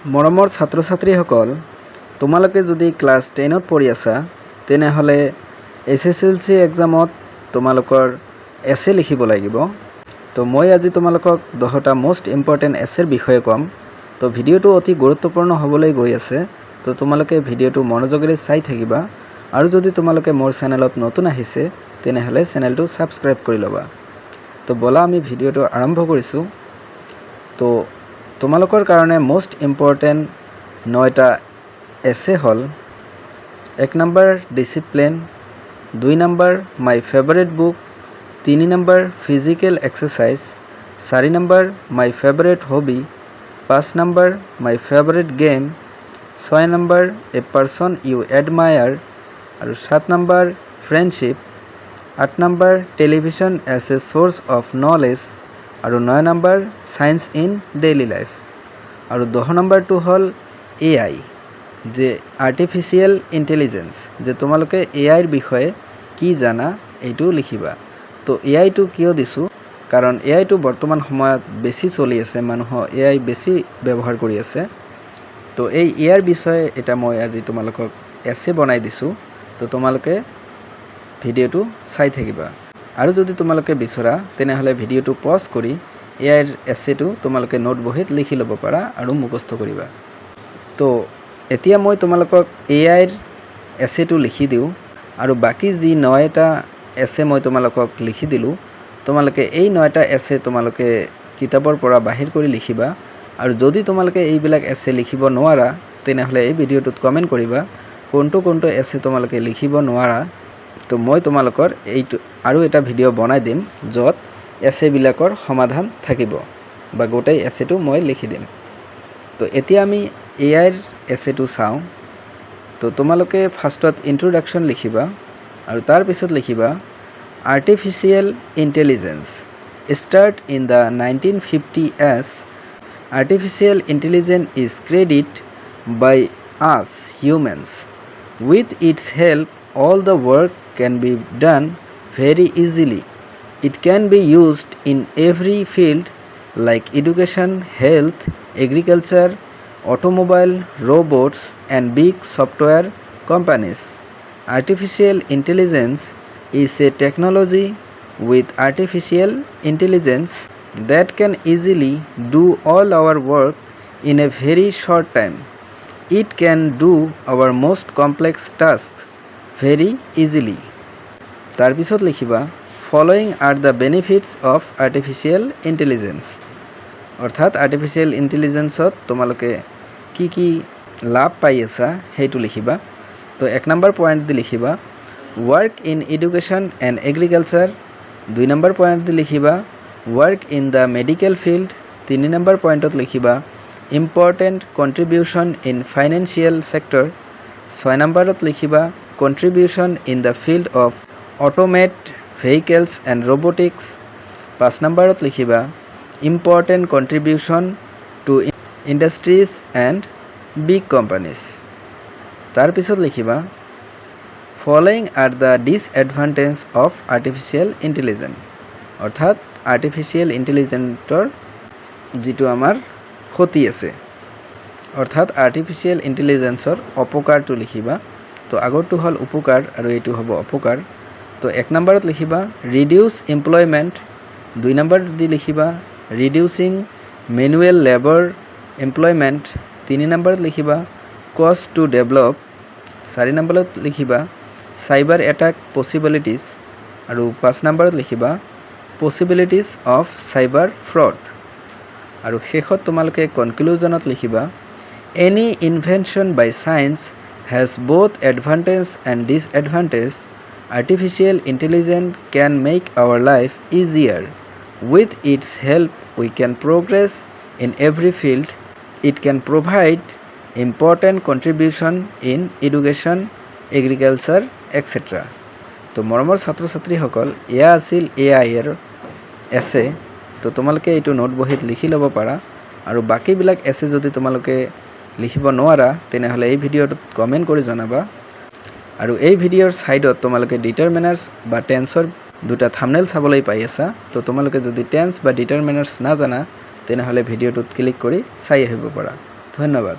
মৰমৰ ছাত্ৰ ছাত্ৰীসকল, তোমালোকে যদি ক্লাছ 10ত পঢ়ি আছা তেনেহ'লে SSLC এক্সামত তোমালোকৰ এছে লিখিব লাগিব। তো মই আজি তোমালোকক 10টা মোষ্ট ইম্পৰ্টেণ্ট এছেৰ বিষয়ে ক'ম। তো ভিডিঅ'টো অতি গুৰুত্বপূৰ্ণ হ'বলৈ গৈ আছে। তো তোমালোকে ভিডিঅ'টো মনোযোগেৰে চাই থাকিবা আৰু যদি তোমালোকে মোৰ চেনেলত নতুন আহিছে তেনেহ'লে চেনেলটো ছাবস্ক্ৰাইব কৰি ল'বা। তো বলা আমি ভিডিঅ'টো আৰম্ভ কৰিছোঁ। তো তোমালোকৰ কাৰণে মোষ্ট ইম্পৰ্টেণ্ট 9টা এছে হ'ল 1 number discipline, 2 number my favourite book, 3 number physical exercise, 4 number my favourite hobby, 5 number my favourite game, 6 number a person you admire আৰু 7 number friendship, 8 number television as a source of knowledge আৰু 9 number science in daily life. আৰু 10 নম্বৰটো হ'ল AI, যে artificial intelligence, যে তোমালোকে AIৰ বিষয়ে কি জানা এইটো লিখিবা। তো AIটো কিয় দিছোঁ, কাৰণ AIটো বৰ্তমান সময়ত বেছি চলি আছে, মানুহৰ AI বেছি ব্যৱহাৰ কৰি আছে। তো এই AIৰ বিষয়ে এটা মই আজি তোমালোকক এছে বনাই দিছোঁ। তো তোমালোকে ভিডিঅ'টো চাই থাকিবা আৰু যদি তোমালোকে বিচৰা তেনেহ'লে ভিডিঅ'টো পজ কৰি AIৰ এছেটো তোমালোকে নোট বহীত লিখি ল'ব পাৰা আৰু মুখস্থ কৰিবা। তো এতিয়া মই তোমালোকক AIৰ এছেটো লিখি দিওঁ আৰু বাকী যি 9টা এছে মই তোমালোকক লিখি দিলোঁ, তোমালোকে এই 9টা এছে তোমালোকে কিতাপৰ পৰা বাহিৰ কৰি লিখিবা। আৰু যদি তোমালোকে এইবিলাক এছে লিখিব নোৱাৰা তেনেহ'লে এই ভিডিঅ'টোত কমেণ্ট কৰিবা কোনটো এছে তোমালোকে লিখিব নোৱাৰা। তো মই তোমালোকৰ এইটো আৰু এটা ভিডিঅ' বনাই দিম য'ত এছেবিলাকৰ সমাধান থাকিব বা গোটেই এছেটো মই লিখি দিম। তো এতিয়া আমি AIৰ এছেটো চাওঁ। তো তোমালোকে ফাৰ্ষ্টত ইন্ট্ৰডাকশ্যন লিখিবা আৰু তাৰপিছত লিখিবা artificial intelligence start in the 1950s. Artificial intelligence is created by us humans. With its help, all the work can be done very easily. It can be used in every field like education, health, agriculture, automobile, robots, and big software companies. Artificial intelligence is a technology with artificial intelligence that can easily do all our work in a very short time. It can do our most complex tasks very easily. তাৰপিছত লিখিবা following are the benefits of artificial intelligence. অৰ্থাৎ artificial ইণ্টেলিজেঞ্চত তোমালোকে কি কি লাভ পাই আছা সেইটো লিখিবা। তো 1 নম্বৰ পইণ্ট দি লিখিবা work in education and agriculture, 2 number point দি লিখিবা work in the medical field, 3 number পইণ্টত লিখিবা important contribution in financial sector, 6 নম্বৰত লিখিবা contribution in the field of automate vehicles and robotics, 5 নম্বৰত লিখিবা important contribution to industries and big companies. তাৰপিছত লিখিবা following are the disadvantage of artificial intelligence. অৰ্থাৎ artificial ইণ্টেলিজেন্সৰ যিটো আমাৰ ক্ষতি আছে, অৰ্থাৎ আৰ্টিফিচিয়েল ইণ্টেলিজেঞ্চৰ অপকাৰটো লিখিবা। তো আগৰটো হ'ল উপকাৰ আৰু এইটো হ'ব অপকাৰ। তো 1 নম্বৰত লিখিবা ৰিডিউচ এমপ্লয়মেণ্ট, 2 নম্বৰত দি লিখিবা ৰিডিউচিং মেনুৱেল লেবৰ এমপ্লয়মেণ্ট, 3 নম্বৰত লিখিবা কষ্ট টু ডেভেলপ, 4 নম্বৰত লিখিবা চাইবাৰ এটাক পচিবিলিটিজ আৰু 5 নম্বৰত লিখিবা পচিবিলিটিজ অফ চাইবাৰ ফ্ৰড। আৰু শেষত তোমালোকে কনক্লুজনত লিখিবা any invention by science has both advantage and disadvantage. Artificial intelligence can make our life easier. With its help we can progress in every field. It can provide important contribution in education, agriculture etcetera. তো মৰমৰ ছাত্ৰ ছাত্ৰীসকল, এয়া আছিল AIৰ এছে। তো তোমালোকে এইটো নোট বহীত লিখি ল'ব পাৰা আৰু বাকীবিলাক এছে যদি তোমালোকে লিখিব নোৱাৰা তেনেহ'লে এই ভিডিঅ'টোত কমেণ্ট কৰি জনাবা। আৰু এই ভিডিঅ'ৰ ছাইডত তোমালোকে ডিটাৰমিনাৰ্ছ বা টেন্সৰ 2টা থাম্বনেইল চাবলৈ পাই আছা। তো তোমালোকে যদি টেন্স বা ডিটাৰমিনাৰ্ছ নাজানা তেনেহ'লে ভিডিঅ'টোত ক্লিক কৰি চাই আহিব পাৰা। ধন্যবাদ।